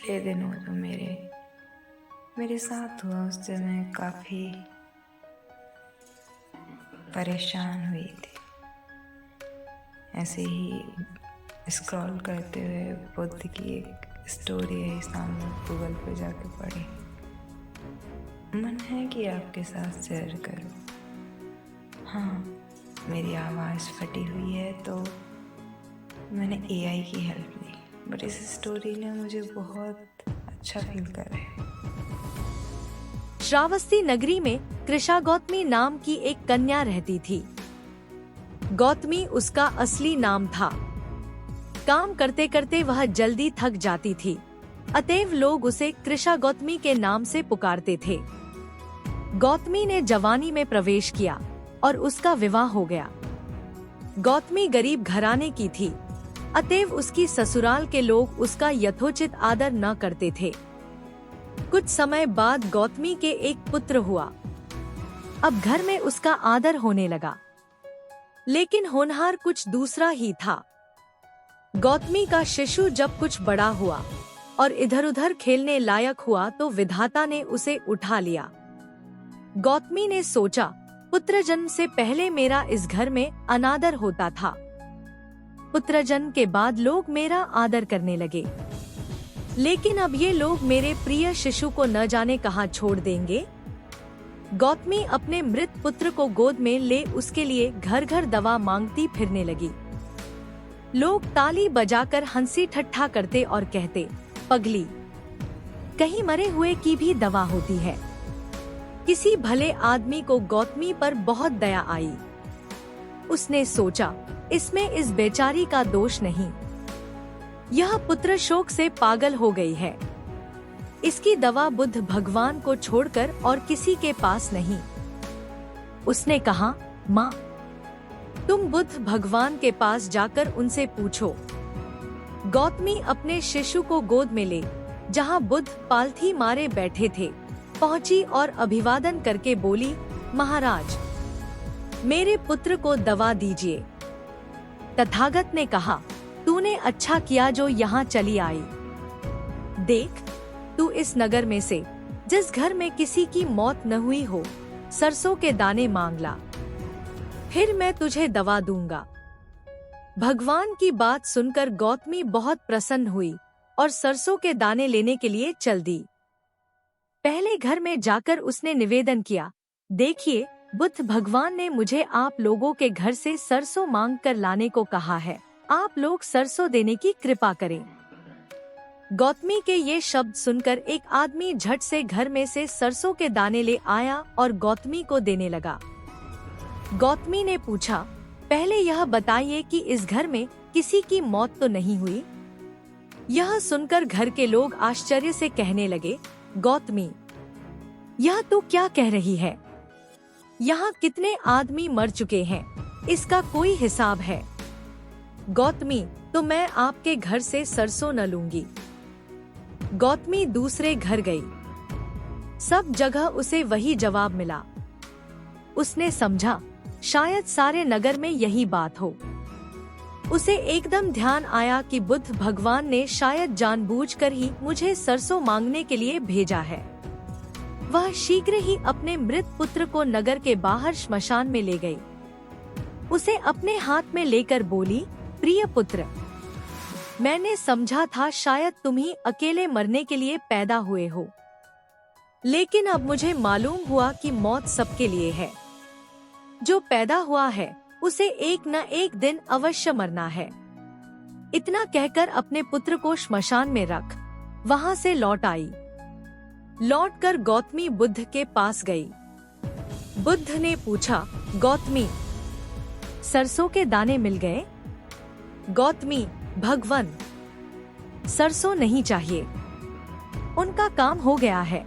पिछले दिनों जो मेरे साथ हुआ उससे मैं काफ़ी परेशान हुई थी। ऐसे ही स्क्रॉल करते हुए बुद्ध की एक स्टोरी आई सामने, गूगल पे जाके पढ़ी। मन है कि आपके साथ शेयर करूं। हाँ, मेरी आवाज़ फटी हुई है तो मैंने AI की हेल्प ली, बट इस स्टोरी ने मुझे बहुत अच्छा फील कराया। श्रावस्ती नगरी में कृषा गौतमी नाम की एक कन्या रहती थी। गौतमी उसका असली नाम था। काम करते करते वह जल्दी थक जाती थी, अतएव लोग उसे कृषा गौतमी के नाम से पुकारते थे। गौतमी ने जवानी में प्रवेश किया और उसका विवाह हो गया। गौतमी गरीब घराने की थी, अतएव उसकी ससुराल के लोग उसका यथोचित आदर न करते थे। कुछ समय बाद गौतमी के एक पुत्र हुआ। अब घर में उसका आदर होने लगा, लेकिन होनहार कुछ दूसरा ही था। गौतमी का शिशु जब कुछ बड़ा हुआ और इधर उधर खेलने लायक हुआ तो विधाता ने उसे उठा लिया। गौतमी ने सोचा, पुत्र जन्म से पहले मेरा इस घर में अनादर होता था, पुत्र जन्म के बाद लोग मेरा आदर करने लगे, लेकिन अब ये लोग मेरे प्रिय शिशु को न जाने कहाँ छोड़ देंगे। गौतमी अपने मृत पुत्र को गोद में ले उसके लिए घर घर दवा मांगती फिरने लगी। लोग ताली बजाकर हंसी ठट्ठा करते और कहते, पगली, कहीं मरे हुए की भी दवा होती है। किसी भले आदमी को गौतमी पर बहुत दया आई। उसने सोचा, इसमें इस बेचारी का दोष नहीं, यह पुत्र शोक से पागल हो गई है। इसकी दवा बुद्ध भगवान को छोड़कर और किसी के पास नहीं। उसने कहा, माँ, तुम बुद्ध भगवान के पास जाकर उनसे पूछो। गौतमी अपने शिशु को गोद में ले जहाँ बुद्ध पालथी मारे बैठे थे पहुँची और अभिवादन करके बोली, महाराज, मेरे पुत्र को दवा दीजिए। तथागत ने कहा, तूने अच्छा किया जो यहाँ चली आई। देख, तू इस नगर में से जिस घर में किसी की मौत न हुई हो, सरसों के दाने मांग ला, फिर मैं तुझे दवा दूंगा। भगवान की बात सुनकर गौतमी बहुत प्रसन्न हुई और सरसों के दाने लेने के लिए चल दी। पहले घर में जाकर उसने निवेदन किया, देखिए, बुद्ध भगवान ने मुझे आप लोगों के घर से सरसों मांग कर लाने को कहा है। आप लोग सरसों देने की कृपा करें। गौतमी के ये शब्द सुनकर एक आदमी झट से घर में से सरसों के दाने ले आया और गौतमी को देने लगा। गौतमी ने पूछा, पहले यह बताइए कि इस घर में किसी की मौत तो नहीं हुई? यह सुनकर घर के लोग आश्चर्य से कहने लगे, गौतमी, यह तू क्या कह रही है? यहाँ कितने आदमी मर चुके हैं, इसका कोई हिसाब है। गौतमी, तो मैं आपके घर से सरसों न लूंगी। गौतमी दूसरे घर गई। सब जगह उसे वही जवाब मिला। उसने समझा, शायद सारे नगर में यही बात हो। उसे एकदम ध्यान आया कि बुद्ध भगवान ने शायद जानबूझकर ही मुझे सरसों मांगने के लिए भेजा है। वह शीघ्र ही अपने मृत पुत्र को नगर के बाहर श्मशान में ले गई। उसे अपने हाथ में लेकर बोली, प्रिय पुत्र, मैंने समझा था शायद तुम ही अकेले मरने के लिए पैदा हुए हो, लेकिन अब मुझे मालूम हुआ कि मौत सबके लिए है। जो पैदा हुआ है उसे एक न एक दिन अवश्य मरना है। इतना कहकर अपने पुत्र को श्मशान में रख वहाँ से लौट आई। लौटकर गौतमी बुद्ध के पास गई। बुद्ध ने पूछा, गौतमी, सरसों के दाने मिल गए? गौतमी, भगवन, सरसों नहीं चाहिए, उनका काम हो गया है।